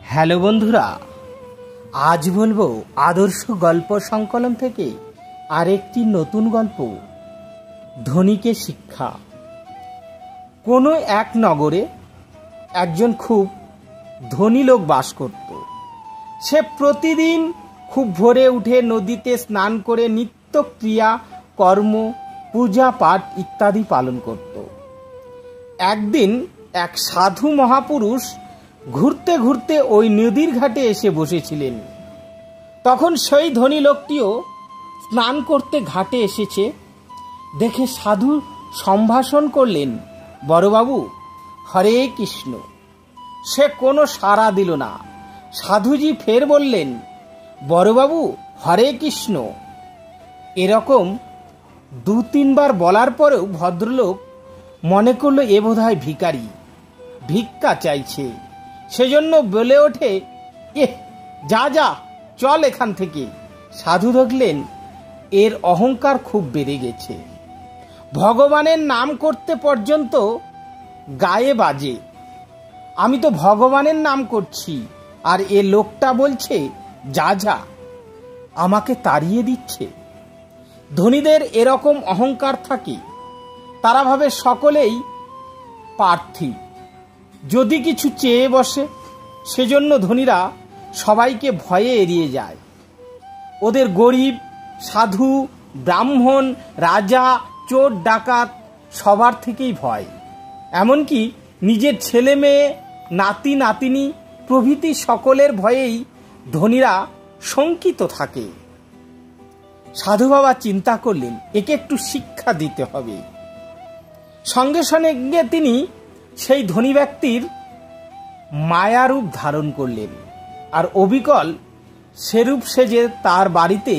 Hello বন্ধুরা, আজ বলবো আদর্শ গল্প সংকলন থেকে আরেকটি নতুন গল্প, ধনীকে শিক্ষা। কোনো এক নগরে একজন খুব ধনী লোক বাস করত। সে প্রতিদিন খুব ভোরে উঠে নদীতে স্নান করে নিত্য ক্রিয়া কর্ম, পূজা পাঠ ইত্যাদি পালন করত। একদিন এক সাধু মহাপুরুষ ঘুরতে ঘুরতে ওই নদীর ঘাটে এসে বসেছিলেন। তখন সেই ধনী লোকটিও স্নান করতে ঘাটে এসেছে দেখে সাধু সম্ভাষণ করলেন, বড়বাবু, হরে কৃষ্ণ। সে কোনো সাড়া দিল না। সাধুজি ফের বললেন, বড়বাবু, হরে কৃষ্ণ। এরকম 2-3 বার বলার পরেও ভদ্রলোক মনে করল এ বোধহয় ভিখারি, ভিক্ষা চাইছে। সেজন্য বলে ওঠে, যা যা, চল এখান থেকে। সাধু দেখলেন এর অহংকার খুব বেড়ে গেছে। ভগবানের নাম করতে পর্যন্ত গায়ে বাজে। আমি তো ভগবানের নাম করছি, আর এ লোকটা বলছে যা যা, আমাকে তাড়িয়ে দিচ্ছে। ধনীদের এরকম অহংকার থাকে। তারা ভাবে সকলেই প্রার্থী, যদি কিছু চেয়ে বসে। সেজন্য ধনীরা সবাইকে ভয়ে এড়িয়ে যায়। ওদের গরিব, সাধু, ব্রাহ্মণ, রাজা, চোর, ডাকাত সবার থেকেই ভয়। এমনকি নিজের ছেলে মেয়ে, নাতি নাতিনি প্রভৃতি সকলের ভয়েই ধনীরা শঙ্কিত থাকে। সাধু বাবা চিন্তা করলেন একে একটু শিক্ষা দিতে হবে। সঙ্গে সঙ্গে তিনি সেই ধনী ব্যক্তির মায়ারূপ ধারণ করলেন আর অবিকল সেরূপ সেজে তার বাড়িতে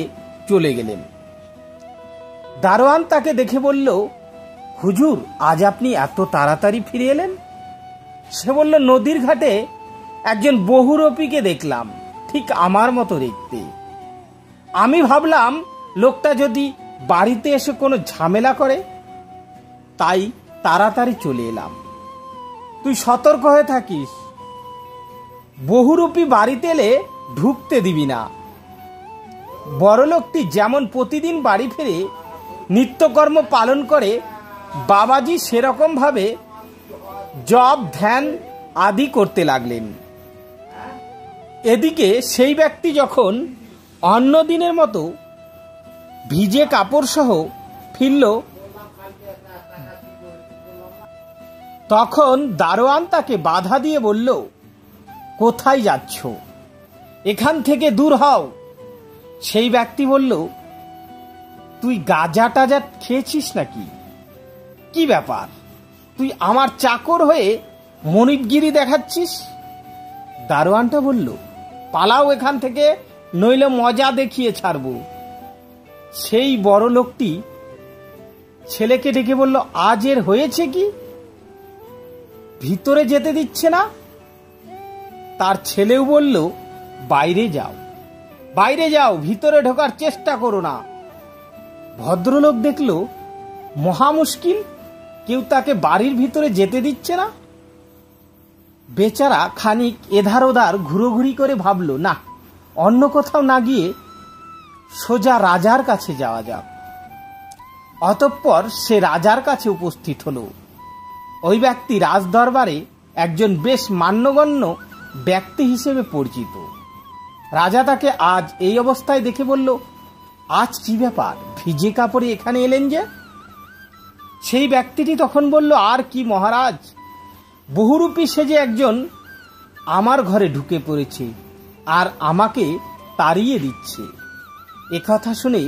চলে গেলেন। দারোয়ান তাকে দেখে বলল, হুজুর, আজ আপনি এত তাড়াতাড়ি ফিরে এলেন? সে বলল, নদীর ঘাটে একজন বহুরূপীকে দেখলাম, ঠিক আমার মতো দেখতে। আমি ভাবলাম লোকটা যদি বাড়িতে এসে কোনো ঝামেলা করে, তাই তাড়াতাড়ি চলে এলাম। তুই সতর্ক হয়ে থাকিস, বহুরূপী বাড়িতে এলে ঢুকতে দিবি না। বড়লোকটি যেমন প্রতিদিন বাড়ি ফিরে নিত্যকর্ম পালন করে, বাবাজি সেরকম ভাবে জপ ধ্যান আদি করতে লাগলেন। এদিকে সেই ব্যক্তি যখন অন্য দিনের মতো ভিজে কাপড় সহ ফিরল, তখন দারোয়ান তাকে বাধা দিয়ে বলল, কোথায় যাচ্ছ? এখান থেকে দূর হও। সেই ব্যক্তি বলল, তুই গাঁজা টাজা খেয়েছিস নাকি? কি ব্যাপার, তুই আমার চাকর হয়ে মনিবগিরি দেখাচ্ছিস? দারোয়ানটা বলল, পালাও এখান থেকে, নইলে মজা দেখিয়ে ছাড়ব। সেই বড় লোকটি ছেলেকে ডেকে বলল, আজ এর হয়েছে কি? ভিতরে যেতে দিচ্ছে না। তার ছেলেও বলল, বাইরে যাও, বাইরে যাও, ভিতরে ঢোকার চেষ্টা করো না। ভদ্রলোক দেখল মহা মুশকিল, কেউ তাকে বাড়ির ভিতরে যেতে দিচ্ছে না। বেচারা খানিক এধার ওধার ঘুরোঘুরি করে ভাবল, না, অন্য কোথাও না গিয়ে সোজা রাজার কাছে যাওয়া যাক। অতঃপর সে রাজার কাছে উপস্থিত হলো। ওই ব্যক্তি রাজদরবারে একজন বেশ মান্যগণ্য ব্যক্তি হিসেবে পরিচিত। রাজা তাকে আজ এই অবস্থায় দেখে বলল, আজ কি ব্যাপার, ভিজে কাপড়ে এখানে এলেন যে? সেই ব্যক্তিটি তখন বলল, আর কি মহারাজ, বহুরূপী সেজে একজন আমার ঘরে ঢুকে পড়েছে আর আমাকে তাড়িয়ে দিচ্ছে। একথা শুনে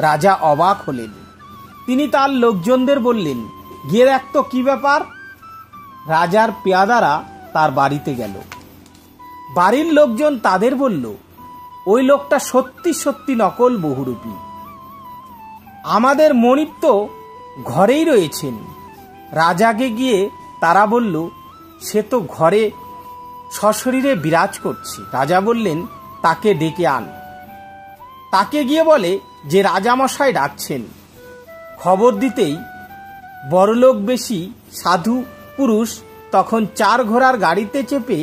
রাজা অবাক হলেন। তিনি তার লোকজনদের বললেন, গিয়ে দেখ তো কি ব্যাপার। রাজার পেয়াদারা তার বাড়িতে গেল। বাড়ির লোকজন তাদের বলল, ওই লোকটা সত্যি সত্যি নকল বহুরূপী। আমাদের মনিব তো ঘরেই রয়েছেন। রাজাকে গিয়ে তারা বলল, সে তো ঘরে সশরীরে বিরাজ করছে। রাজা বললেন, তাকে ডেকে আন। তাকে গিয়ে বলে যে রাজামশাই ডাকছেন। খবর দিতেই বড়লোক বেশি সাধু পুরুষ তখন 4 ঘোড়ার গাড়িতে চেপে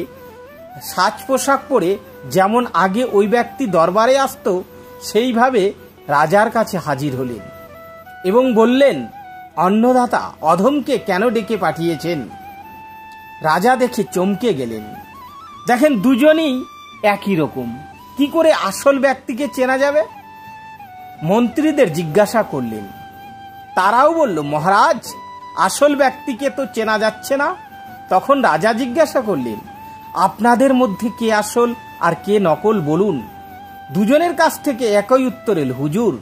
সাজ পোশাক পরে যেমন আগে ওই ব্যক্তি দরবারে আসত সেইভাবে রাজার কাছে হাজির হলেন এবং বললেন, অন্নদাতা অধমকে কেন ডেকে পাঠিয়েছেন? রাজা দেখে চমকে গেলেন। দেখেন দুজনেই একই রকম, কি করে আসল ব্যক্তিকে চেনা যাবে? মন্ত্রীদের জিজ্ঞাসা করলেন, তারাও বলল, মহারাজ আসল ব্যক্তিকে তো চেনা যাচ্ছে না। তখন রাজা জিজ্ঞাসা করলেন, আপনাদের মধ্যে কে আসল আর কে নকল বলুন। দুজনের কাছ থেকে একই উত্তর এল, হুজুর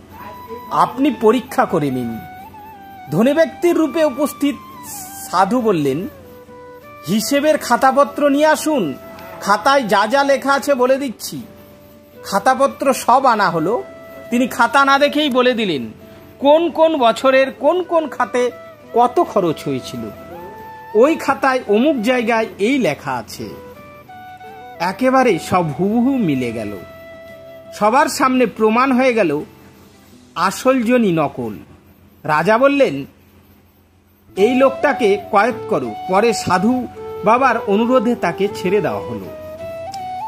আপনি পরীক্ষা করে নিন। ধনী ব্যক্তির রূপে উপস্থিত সাধু বললেন, হিসেবের খাতাপত্র নিয়ে আসুন, খাতায় যা যা লেখা আছে বলে দিচ্ছি। খাতাপত্র সব আনা হলো। তিনি খাতা না দেখেই বলে দিলেন কোন কোন বছরের কোন কোন খাতে কত খরচ হয়েছিল। ওই খাতায় অমুক জায়গায় এই লেখা আছে। একেবারে সব হুবহু মিলে গেল। সবার সামনে প্রমাণ হয়ে গেল আসল জনই নকল। রাজা বললেন, এই লোকটাকে কয়েদ করো। পরে সাধু বাবার অনুরোধে তাকে ছেড়ে দেওয়া হলো।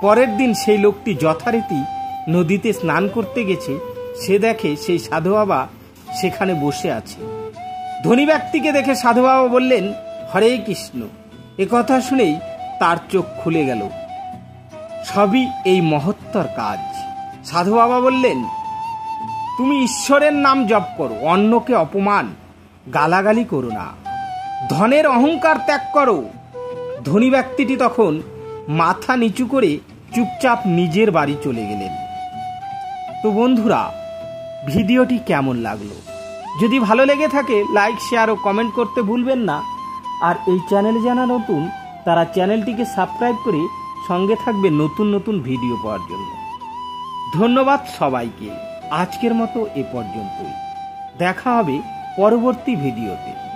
পরের দিন সেই লোকটি যথারীতি নদীতে স্নান করতে গেছে। সে দেখে সেই সাধু বাবা সেখানে বসে আছে। ধনী ব্যক্তিকে দেখে সাধু বাবা বললেন, হরে কৃষ্ণ। একথা শুনেই তার চোখ খুলে গেল। সবই এই মহত্তর কাজ। সাধু বাবা বললেন, তুমি ঈশ্বরের নাম জপ করো, অন্যকে অপমান গালাগালি করো না, ধনের অহংকার ত্যাগ করো। ধনী ব্যক্তিটি তখন মাথা নিচু করে চুপচাপ নিজের বাড়ি চলে গেলেন। তো বন্ধুরা, ভিডিওটি কেমন লাগলো? যদি ভালো লেগে থাকে লাইক, শেয়ার ও কমেন্ট করতে ভুলবেন না। আর এই চ্যানেলে যারা নতুন তারা চ্যানেলটিকে সাবস্ক্রাইব করে সঙ্গে থাকবে নতুন নতুন ভিডিও পাওয়ার জন্য। ধন্যবাদ সবাইকে। আজকের মতো এ পর্যন্তই। দেখা হবে পরবর্তী ভিডিওতে।